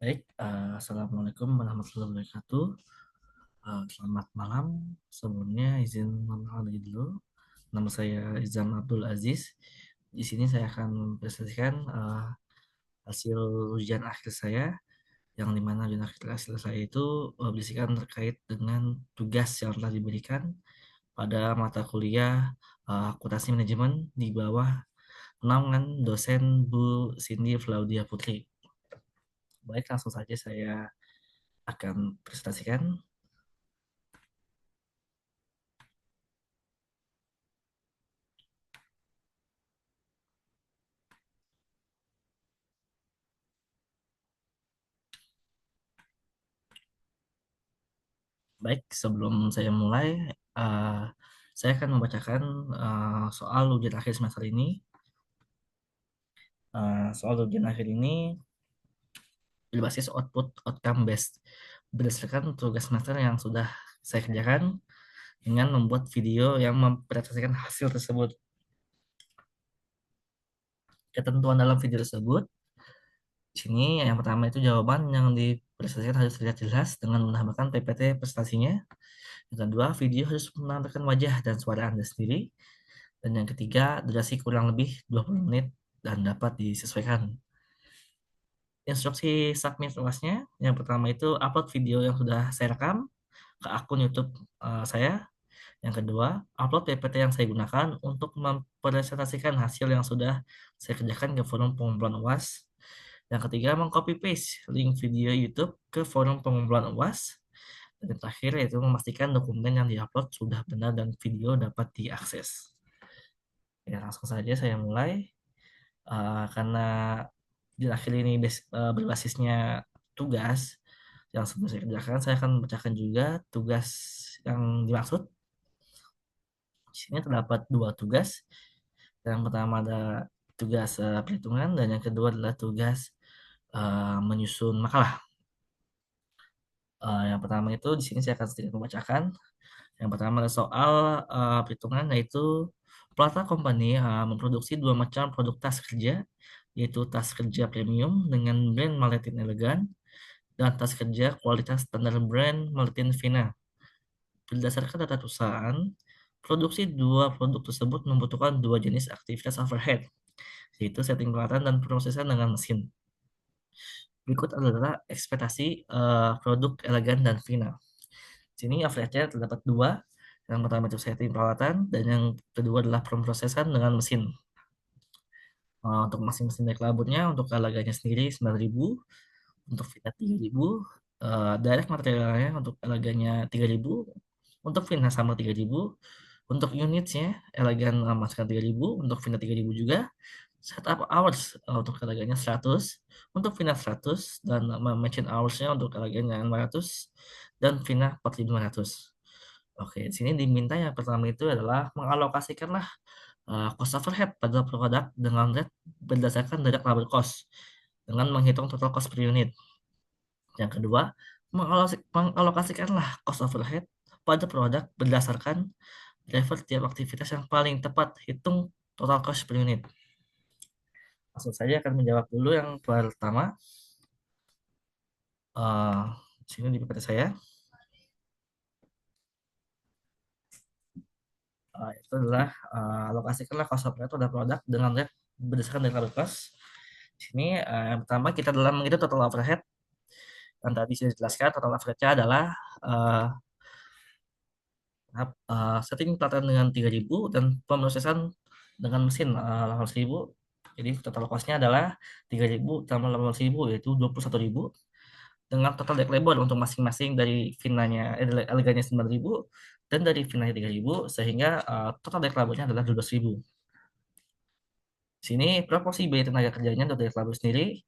Baik, assalamualaikum warahmatullahi wabarakatuh. Selamat malam. Sebelumnya izin mengenal diri dulu. Nama saya Izam Abdul Aziz. Di sini saya akan mempresentasikan hasil ujian akhir saya, yang dimana ujian akhir hasil saya itu berisikan terkait dengan tugas yang telah diberikan pada mata kuliah akuntansi manajemen di bawah naungan dosen Bu Cindy Flaudia Putri. Baik, langsung saja saya akan presentasikan. Baik, sebelum saya mulai, eh, saya akan membacakan soal ujian akhir semester ini. Soal ujian akhir ini berbasis output outcome based, berdasarkan tugas semester yang sudah saya kerjakan dengan membuat video yang mempresentasikan hasil tersebut. Ketentuan dalam video tersebut, di sini yang pertama itu jawaban yang dipresentasikan harus terlihat jelas dengan menambahkan PPT prestasinya. Yang kedua, video harus menampilkan wajah dan suara Anda sendiri. Dan yang ketiga, durasi kurang lebih 20 menit dan dapat disesuaikan. Instruksi submit luasnya, yang pertama itu upload video yang sudah saya rekam ke akun YouTube saya. Yang kedua, upload PPT yang saya gunakan untuk mempresentasikan hasil yang sudah saya kerjakan ke forum pengumpulan UAS. Yang ketiga, mengcopy paste link video YouTube ke forum pengumpulan UAS. Dan yang terakhir yaitu memastikan dokumen yang diupload sudah benar dan video dapat diakses. Ya, langsung saja saya mulai. Karena di akhir ini berbasisnya tugas yang sedang saya kerjakan, saya akan membacakan juga tugas yang dimaksud. Di sini terdapat dua tugas. Yang pertama ada tugas perhitungan dan yang kedua adalah tugas menyusun makalah. Yang pertama itu di sini saya akan sedikit membacakan. Yang pertama ada soal perhitungan, yaitu Plata Company memproduksi dua macam produk tas kerja, yaitu tas kerja premium dengan brand Maletin elegan dan tas kerja kualitas standar brand Maletin Vina. Berdasarkan data perusahaan, produksi dua produk tersebut membutuhkan dua jenis aktivitas overhead, yaitu setting peralatan dan proses dengan mesin. Berikut adalah ekspektasi produk elegan dan Vina. Di sini average-nya terdapat dua. Yang pertama itu setting peralatan dan yang kedua adalah pemrosesan dengan mesin. Untuk masing-masing naik laburnya, untuk elaganya sendiri 9.000, untuk Vina 3.000, direct materialnya untuk elaganya 3.000, untuk Vina sama 3.000, untuk unitsnya elegan masukkan 3.000, untuk Vina 3.000 juga. Setup hours untuk elaganya 100, untuk Vina 100, dan machine hours-nya untuk elaganya 500, dan Vina 4.500. Oke, di sini diminta yang pertama itu adalah mengalokasikanlah cost overhead pada produk dengan rate berdasarkan direct labor cost dengan menghitung total cost per unit. Yang kedua, mengalokasikanlah cost overhead pada produk berdasarkan driver tiap aktivitas yang paling tepat hitung total cost per unit. Langsung saja akan menjawab dulu yang pertama. Uh, sini di PPT saya. Itu adalah alokasikanlah cost overhead pada produk dengan rate berdasarkan dari labor cost. Di sini yang pertama kita dalam menghitung total overhead yang tadi sudah dijelaskan, total overhead-nya adalah uh, setting pelatihan dengan 3.000 dan pemrosesan dengan mesin 18.000. Jadi total cost-nya adalah 3.000 tambah 18.000 yaitu 21.000 dengan total direct labor untuk masing-masing dari finanya eleganya 9.000 dan dari finanya 3.000 sehingga total direct labor-nya adalah 12.000. Sini proporsi biaya tenaga kerjanya untuk direct labor sendiri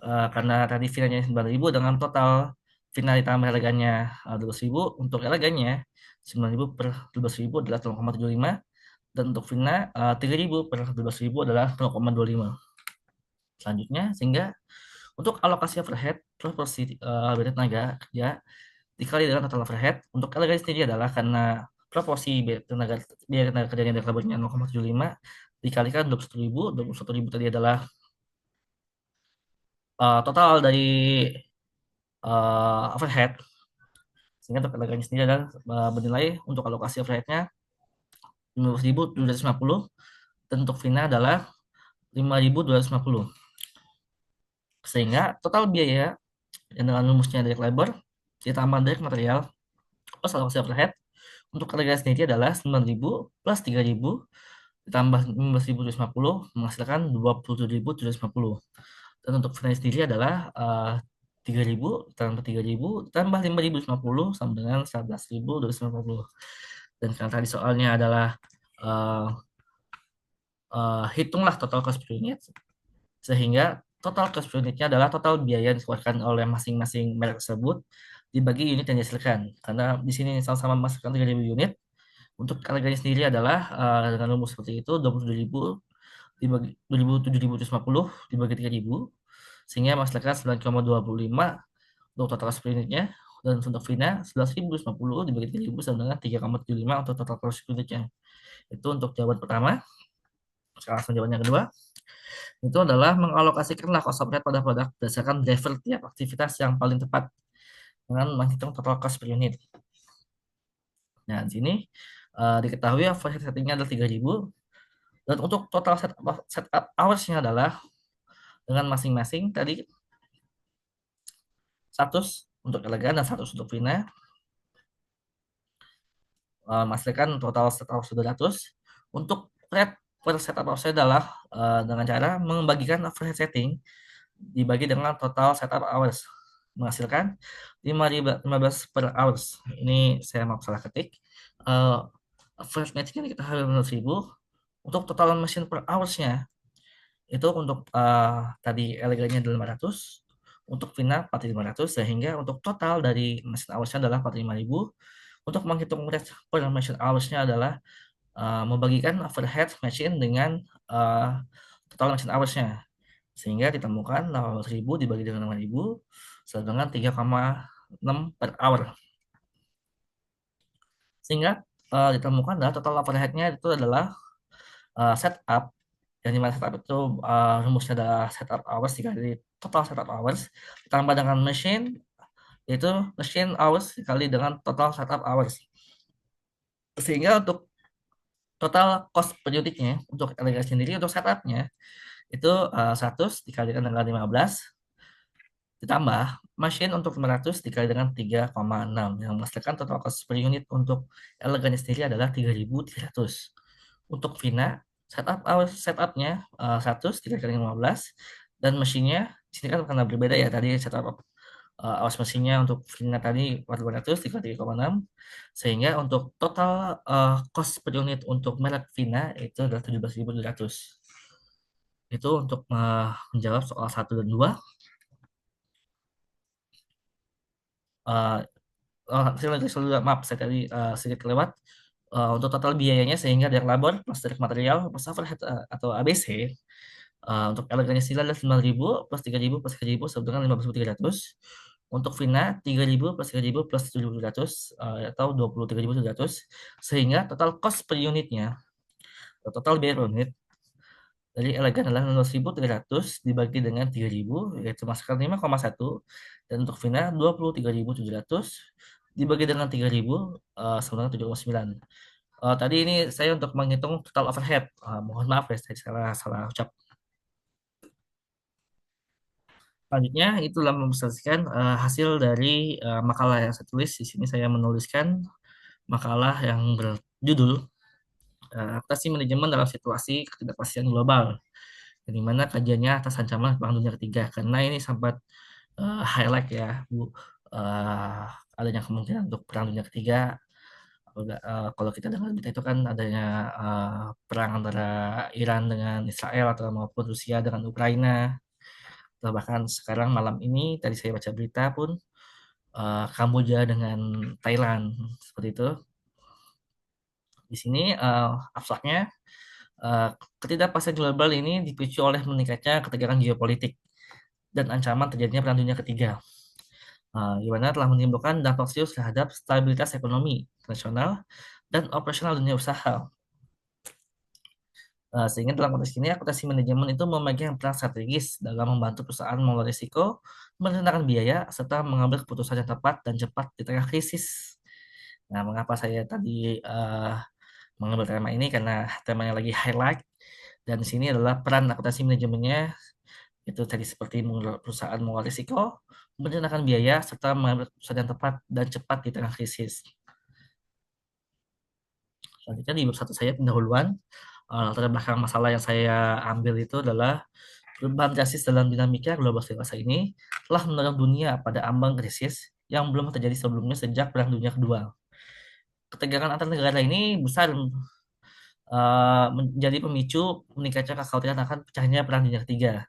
karena tadi finanya 9.000 dengan total final ditambah eleganya 12.000, untuk eleganya 9.000 per 12.000 adalah 0,75 dan untuk Vina 3.000 per 12.000 adalah 0,25. Selanjutnya, sehingga untuk alokasi overhead proporsi biaya tenaga kerja dikali dengan total overhead untuk eleganya sendiri adalah karena proporsi biaya tenaga kerjanya dari labornya 0,75 dikalikan 21.000 tadi adalah total dari overhead, sehingga untuk harganya sendiri adalah bernilai untuk alokasi overheadnya 15.750 dan untuk Vina adalah 5.250, sehingga total biaya yang dengan rumusnya direct labor ditambah direct material plus alokasi overhead untuk harga sendiri adalah 9.000 plus 3.000 ditambah 15.750 menghasilkan 27.750. Dan untuk Vina sendiri adalah 3.000 tambah 3.000 tambah 5.050 sama dengan 11.250. Dan karena tadi soalnya adalah uh, hitunglah total cost per unit, sehingga total cost per unitnya adalah total biaya yang dikeluarkan oleh masing-masing merek tersebut dibagi unit yang dihasilkan. Karena di sini sama-sama menghasilkan 3.000 unit, untuk harganya sendiri adalah dengan rumus seperti itu 27.000 dibagi 7.750 dibagi 3.000, sehingga menghasilkan 9,25 untuk total cost per unitnya. Dan untuk Vina 11.150 dibagi 3.000 sama dengan 3,75 untuk total cost per unitnya. Itu untuk jawaban pertama. Sekarang langsung jawaban yang kedua. Itu adalah mengalokasikanlah cost of pada produk berdasarkan driver tiap aktivitas yang paling tepat dengan menghitung total cost per unit. Nah, di sini diketahui overhead settingnya adalah 3.000 dan untuk total setup hours-nya adalah dengan masing-masing tadi 100 untuk elegan dan 100 untuk Vina, menghasilkan total setup 200. Untuk rate per setup hours adalah dengan cara membagikan overhead setting dibagi dengan total setup hours menghasilkan 15 per hours. Ini saya mau salah ketik. Uh, First matching kita harus 100.000. Untuk total machine per hours-nya itu untuk tadi elegannya 500, untuk Vina 4.500, sehingga untuk total dari machine hours-nya adalah 45.000. Untuk menghitung rate per machine hours-nya adalah membagikan overhead machine dengan total machine hours-nya, sehingga ditemukan 18.000 dibagi dengan 6.000 sama dengan 3,6 per hour, sehingga ditemukan adalah total overhead-nya itu adalah setup, yang dimana setup itu rumusnya adalah setup hours dikali total setup hours ditambah dengan machine, yaitu machine hours dikali dengan total setup hours, sehingga untuk total cost per unitnya untuk elegasi sendiri untuk setupnya itu 100 dikalikan dengan 15 ditambah machine untuk 500 dikali dengan 3,6 yang menghasilkan total cost per unit untuk elegannya sendiri adalah 3.300. Untuk Vina setupnya 100 dikali dengan 15 dan mesinnya di sini kan karena berbeda ya, tadi setup awas mesinnya untuk Vina tadi 400 dikali 3,6, sehingga untuk total cost per unit untuk merek Vina itu adalah 17.700. Itu untuk menjawab soal 1 dan 2. Uh, saya lagi maaf saya tadi sedikit kelewat. Untuk total biayanya sehingga dari labor plus dari material plus overhead atau ABC untuk elegannya sila adalah 9.000 plus 3.000 plus 3.000 sama dengan 15.300. Untuk Vina 3.000 plus 3.000 plus 7.700 atau 23.700, sehingga total cost per unitnya total biaya per unit dari elegan adalah 16.300 dibagi dengan 3.000 yaitu masukkan 5,1, dan untuk Vina 23.700 dibagi dengan 3.000 sama dengan 7,9. Tadi ini saya untuk menghitung total overhead. Mohon maaf ya, saya salah salah ucap. Selanjutnya itulah mempresentasikan hasil dari makalah yang saya tulis. Di sini saya menuliskan makalah yang berjudul Adaptasi Manajemen dalam Situasi Ketidakpastian Global, di mana kajiannya atas ancaman Perang Dunia Ketiga. Karena ini sempat highlight ya, Bu, uh, adanya kemungkinan untuk Perang Dunia Ketiga. Kalau kita dengar berita itu kan adanya perang antara Iran dengan Israel atau maupun Rusia dengan Ukraina. Atau bahkan sekarang malam ini tadi saya baca berita pun Kamboja dengan Thailand seperti itu. Di sini abstraknya ketidakpastian global ini dipicu oleh meningkatnya ketegangan geopolitik dan ancaman terjadinya perang dunia ketiga, di mana telah menimbulkan dampak serius terhadap stabilitas ekonomi nasional dan operasional dunia usaha. Sehingga dalam konteks ini akuntansi manajemen itu memegang peran strategis dalam membantu perusahaan mengelola risiko, merencanakan biaya, serta mengambil keputusan yang tepat dan cepat di tengah krisis. Nah, mengapa saya tadi mengambil tema ini? Karena temanya lagi highlight dan di sini adalah peran akuntansi manajemennya itu tadi seperti perusahaan mengelola risiko, merencanakan biaya, serta mengambil keputusan yang tepat dan cepat di tengah krisis. Selanjutnya di bab satu saya pendahuluan, latar belakang masalah yang saya ambil itu adalah perubahan drastis dalam dinamika global dewasa ini telah mendorong dunia pada ambang krisis yang belum terjadi sebelumnya sejak Perang Dunia Kedua. Ketegangan antar negara ini besar, menjadi pemicu meningkatnya kekhawatiran akan pecahnya Perang Dunia Ketiga.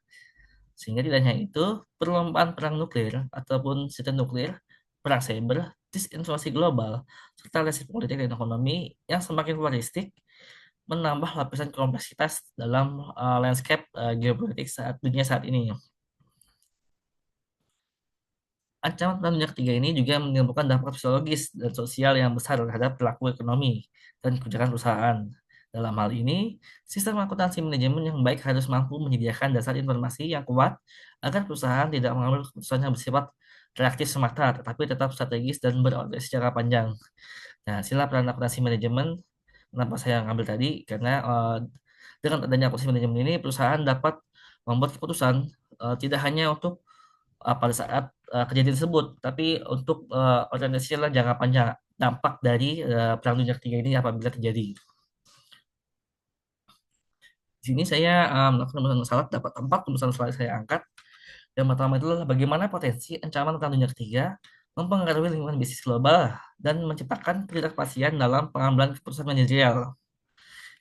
Sehingga tidak hanya itu, perlombaan perang nuklir ataupun sistem nuklir, perang cyber, disinformasi global, serta resiko politik dan ekonomi yang semakin pluralistik menambah lapisan kompleksitas dalam landscape geopolitik saat dunia saat ini. Ancaman perang dunia ketiga ini juga menimbulkan dampak psikologis dan sosial yang besar terhadap pelaku ekonomi dan kebijakan perusahaan. Dalam hal ini, sistem akuntansi manajemen yang baik harus mampu menyediakan dasar informasi yang kuat agar perusahaan tidak mengambil keputusan yang bersifat reaktif semata, tetapi tetap strategis dan berorientasi secara panjang. Nah, sila peran akuntansi manajemen, kenapa saya ngambil tadi? Karena dengan adanya akuntansi manajemen ini, perusahaan dapat membuat keputusan tidak hanya untuk pada saat kejadian tersebut, tapi untuk organisasi lah jangka panjang dampak dari Perang Dunia Ketiga ini apabila terjadi. Di sini saya melakukan pembahasan masalah dapat empat pembahasan slide saya angkat. Yang pertama itu adalah bagaimana potensi ancaman Perang Dunia Ketiga mempengaruhi lingkungan bisnis global dan menciptakan ketidakpastian dalam pengambilan keputusan manajerial.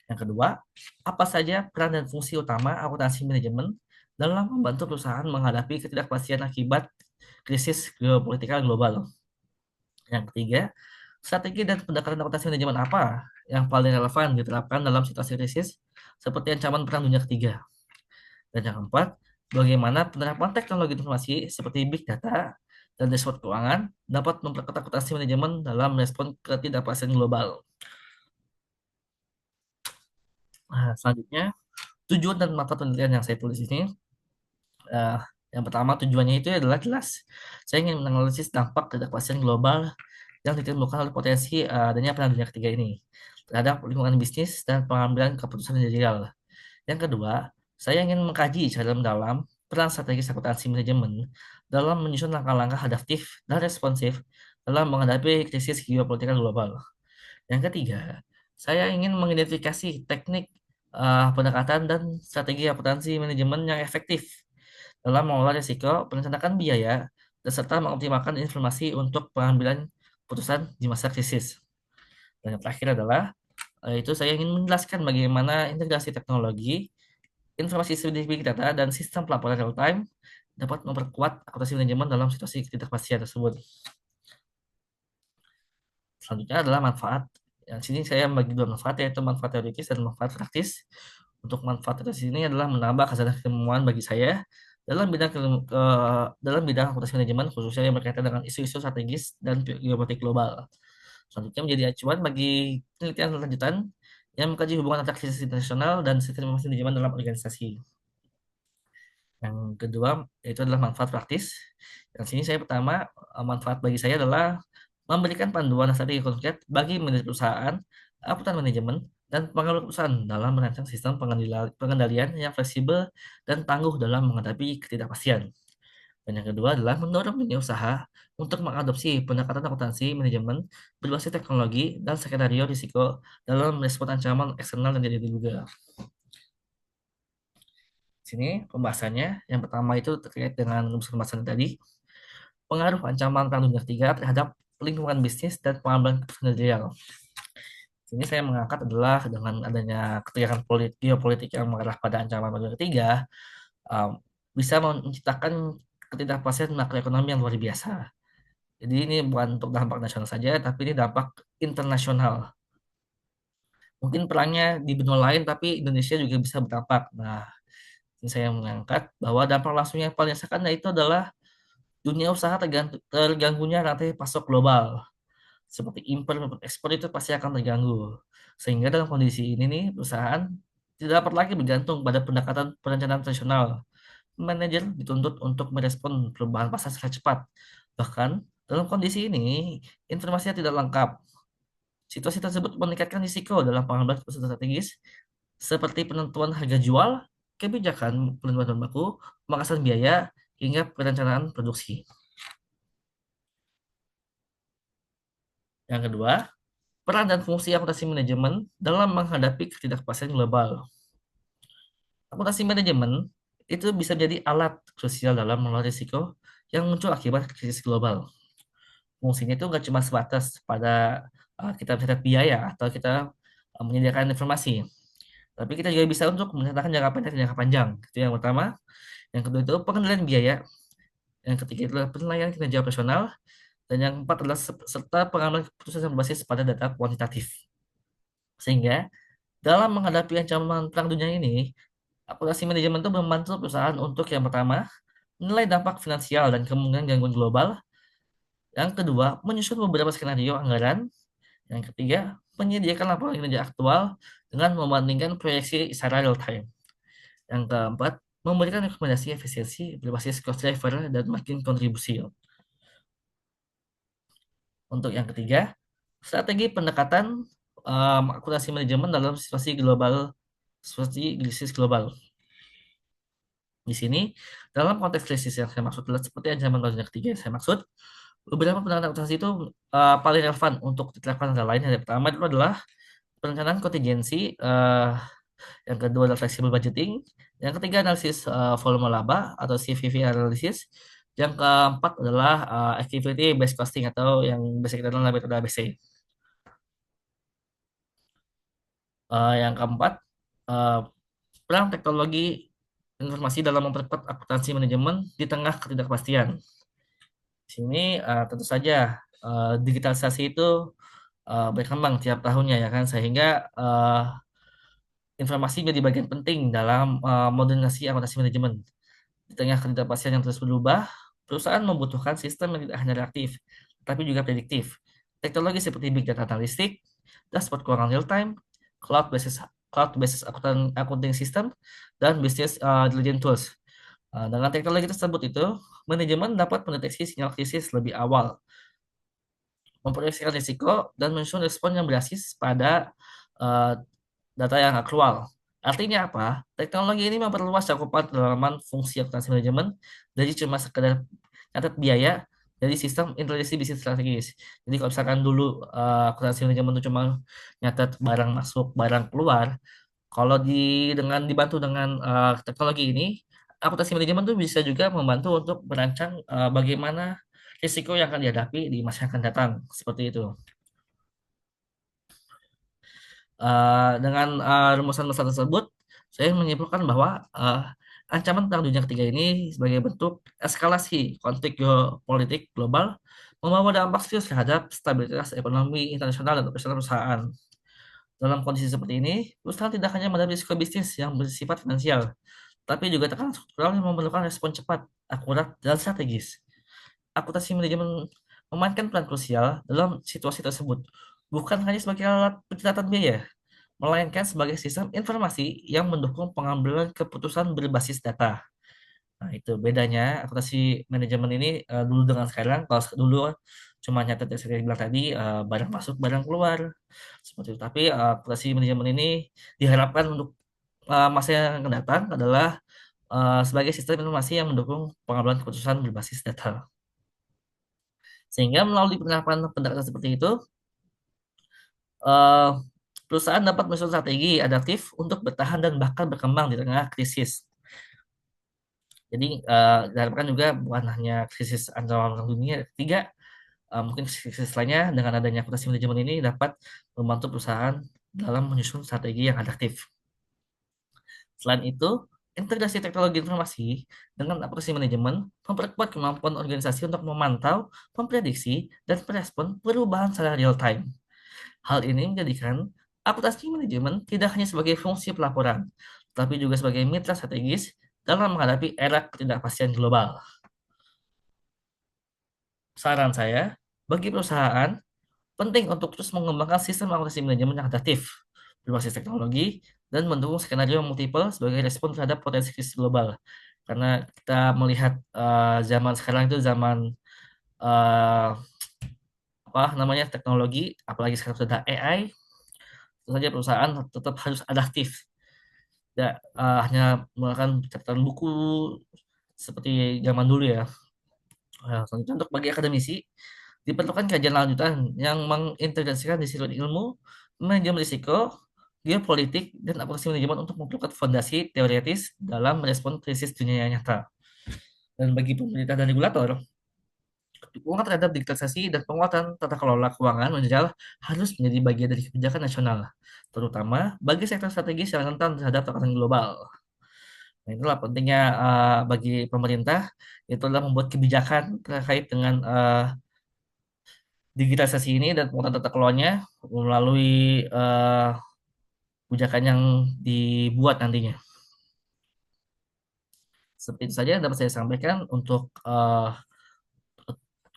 Yang kedua, apa saja peran dan fungsi utama akuntansi manajemen dalam membantu perusahaan menghadapi ketidakpastian akibat krisis geopolitikal global. Yang ketiga, strategi dan pendekatan akuntansi manajemen apa yang paling relevan diterapkan dalam situasi krisis seperti ancaman Perang Dunia Ketiga. Dan yang keempat, bagaimana penerapan teknologi informasi seperti big data dan dashboard keuangan dapat memperketat akuntansi manajemen dalam respon ketidakpastian global. Nah, selanjutnya, tujuan dan manfaat penelitian yang saya tulis ini, eh, yang pertama tujuannya itu adalah jelas. Saya ingin menganalisis dampak ketidakpastian global yang ditimbulkan oleh potensi adanya Perang Dunia Ketiga ini terhadap lingkungan bisnis dan pengambilan keputusan manajerial. Yang kedua, saya ingin mengkaji secara mendalam peran strategis akuntansi manajemen dalam menyusun langkah-langkah adaptif dan responsif dalam menghadapi krisis geopolitikal global. Yang ketiga, saya ingin mengidentifikasi teknik pendekatan dan strategi akuntansi manajemen yang efektif dalam mengelola risiko, perencanaan biaya, dan serta mengoptimalkan informasi untuk pengambilan keputusan di masa krisis. Dan yang terakhir adalah itu saya ingin menjelaskan bagaimana integrasi teknologi, informasi big data, dan sistem pelaporan real time dapat memperkuat akuntansi manajemen dalam situasi ketidakpastian tersebut. Selanjutnya adalah manfaat. Yang sini saya bagi dua manfaat, yaitu manfaat teoritis dan manfaat praktis. Untuk manfaat teoritis ini adalah menambah khazanah keilmuan bagi saya dalam bidang dalam bidang akuntansi manajemen khususnya yang berkaitan dengan isu-isu strategis dan geopolitik global. Selanjutnya menjadi acuan bagi penelitian lanjutan yang mengkaji hubungan antara krisis internasional dan sistem manajemen dalam organisasi. Yang kedua itu adalah manfaat praktis. Yang sini saya pertama manfaat bagi saya adalah memberikan panduan strategi konkret bagi manajer perusahaan, akuntan manajemen, dan pengambil perusahaan dalam merancang sistem pengendalian yang fleksibel dan tangguh dalam menghadapi ketidakpastian. Dan yang kedua adalah mendorong dunia usaha untuk mengadopsi pendekatan akuntansi manajemen berbasis teknologi dan skenario risiko dalam merespon ancaman eksternal yang tidak diduga. Sini pembahasannya. Yang pertama itu terkait dengan pembahasan tadi, pengaruh ancaman Perang Dunia Ketiga terhadap lingkungan bisnis dan pengambilan keputusan manajerial. Sini saya mengangkat adalah dengan adanya ketegangan geopolitik yang mengarah pada ancaman Perang Dunia Ketiga, um, bisa menciptakan ketidakpastian makroekonomi yang luar biasa. Jadi ini bukan untuk dampak nasional saja, tapi ini dampak internasional. Mungkin perangnya di benua lain, tapi Indonesia juga bisa berdampak. Nah, ini saya mengangkat bahwa dampak langsungnya yang paling rasakan yaitu adalah dunia usaha terganggunya rantai pasok global. Seperti impor dan ekspor itu pasti akan terganggu. Sehingga dalam kondisi ini nih, perusahaan tidak dapat lagi bergantung pada pendekatan perencanaan tradisional. Manajer dituntut untuk merespon perubahan pasar secara cepat. Bahkan, dalam kondisi ini, informasinya tidak lengkap. Situasi tersebut meningkatkan risiko dalam pengambilan keputusan strategis, seperti penentuan harga jual, kebijakan penentuan bahan baku, pemangkasan biaya, hingga perencanaan produksi. Yang kedua, peran dan fungsi akuntansi manajemen dalam menghadapi ketidakpastian global. Akuntansi manajemen itu bisa menjadi alat krusial dalam mengelola risiko yang muncul akibat krisis global. Fungsinya itu nggak cuma sebatas pada kita mencatat biaya atau kita menyediakan informasi, tapi kita juga bisa untuk mencatatkan jangka pendek dan jangka panjang. Itu yang pertama. Yang kedua itu pengendalian biaya. Yang ketiga itu adalah penilaian kinerja operasional. Dan yang keempat adalah serta pengambilan keputusan yang berbasis pada data kuantitatif. Sehingga dalam menghadapi ancaman perang dunia ini, akuntansi manajemen itu membantu perusahaan untuk yang pertama, menilai dampak finansial dan kemungkinan gangguan global. Yang kedua, menyusun beberapa skenario anggaran. Yang ketiga, menyediakan laporan kinerja aktual dengan membandingkan proyeksi secara real time. Yang keempat, memberikan rekomendasi efisiensi berbasis cost driver dan margin kontribusi. Untuk yang ketiga, strategi pendekatan akuntansi manajemen dalam situasi global, seperti krisis global. Di sini, dalam konteks krisis yang saya maksud adalah seperti ancaman dunia ketiga yang saya maksud, beberapa pendekatan akuntansi itu paling relevan untuk diterapkan antara lain. Yang pertama itu adalah perencanaan kontingensi, yang kedua adalah flexible budgeting, yang ketiga analisis volume laba atau CVV analysis, yang keempat adalah activity based costing atau yang biasa kita kenal metode ABC. Yang keempat, eh, peran teknologi informasi dalam mempercepat akuntansi manajemen di tengah ketidakpastian. Di sini tentu saja digitalisasi itu berkembang tiap tahunnya ya kan, sehingga informasi menjadi bagian penting dalam modernisasi akuntansi manajemen. Di tengah ketidakpastian yang terus berubah, perusahaan membutuhkan sistem yang tidak hanya reaktif, tapi juga prediktif. Teknologi seperti big data analistik, dashboard keuangan real time, cloud basis accounting system, dan business intelligence tools. Dengan teknologi tersebut itu, manajemen dapat mendeteksi sinyal krisis lebih awal, memproyeksikan risiko, dan menyusun respon yang berbasis pada uh, data yang aktual. Artinya apa? Teknologi ini memperluas cakupan kedalaman fungsi akuntansi manajemen dari cuma sekedar catat biaya dari sistem intelijensi bisnis strategis. Jadi kalau misalkan dulu akuntansi manajemen itu cuma nyatat barang masuk, barang keluar, kalau dengan dibantu dengan teknologi ini, akuntansi manajemen tuh bisa juga membantu untuk merancang bagaimana risiko yang akan dihadapi di masa yang akan datang, seperti itu. Dengan rumusan-rumusan tersebut, saya menyimpulkan bahwa ancaman perang dunia ketiga ini sebagai bentuk eskalasi konflik geopolitik global membawa dampak serius terhadap stabilitas ekonomi internasional dan operasional perusahaan. Dalam kondisi seperti ini, perusahaan tidak hanya menghadapi risiko bisnis yang bersifat finansial, tapi juga tekanan struktural yang memerlukan respon cepat, akurat, dan strategis. Akuntansi manajemen memainkan peran krusial dalam situasi tersebut, bukan hanya sebagai alat pencatatan biaya, melainkan sebagai sistem informasi yang mendukung pengambilan keputusan berbasis data. Nah, itu bedanya akuntansi manajemen ini dulu dengan sekarang. Kalau dulu cuma nyatet yang saya bilang tadi, barang masuk, barang keluar. Seperti itu. Tapi akuntansi manajemen ini diharapkan untuk masa yang akan datang adalah sebagai sistem informasi yang mendukung pengambilan keputusan berbasis data. Sehingga melalui penerapan pendekatan seperti itu, eh, perusahaan dapat menyusun strategi adaptif untuk bertahan dan bahkan berkembang di tengah krisis. Jadi diharapkan juga bukan hanya krisis ancaman dunia, ketiga mungkin krisis lainnya dengan adanya akuntansi manajemen ini dapat membantu perusahaan dalam menyusun strategi yang adaptif. Selain itu, integrasi teknologi informasi dengan aplikasi manajemen memperkuat kemampuan organisasi untuk memantau, memprediksi, dan merespon perubahan secara real time. Hal ini menjadikan akuntansi manajemen tidak hanya sebagai fungsi pelaporan, tapi juga sebagai mitra strategis dalam menghadapi era ketidakpastian global. Saran saya, bagi perusahaan, penting untuk terus mengembangkan sistem akuntansi manajemen yang adaptif, berbasis teknologi, dan mendukung skenario multiple sebagai respon terhadap potensi krisis global. Karena kita melihat zaman sekarang itu zaman eh, apa namanya teknologi, apalagi sekarang sudah AI, tentu saja perusahaan tetap harus adaptif. Tidak hanya menggunakan catatan buku seperti zaman dulu ya. Selanjutnya untuk bagi akademisi, diperlukan kajian lanjutan yang mengintegrasikan disiplin ilmu, manajemen risiko, geopolitik, dan aplikasi manajemen untuk memperkuat fondasi teoretis dalam merespon krisis dunia nyata. Dan bagi pemerintah dan regulator, dukungan terhadap digitalisasi dan penguatan tata kelola keuangan menjadi harus menjadi bagian dari kebijakan nasional, terutama bagi sektor strategis yang rentan terhadap tekanan global. Nah, itulah pentingnya bagi pemerintah itu adalah membuat kebijakan terkait dengan digitalisasi ini dan penguatan tata kelolanya melalui kebijakan yang dibuat nantinya. Seperti itu saja yang dapat saya sampaikan untuk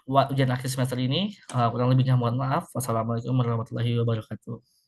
ujian akhir semester ini. Kurang lebihnya mohon maaf. Wassalamualaikum warahmatullahi wabarakatuh.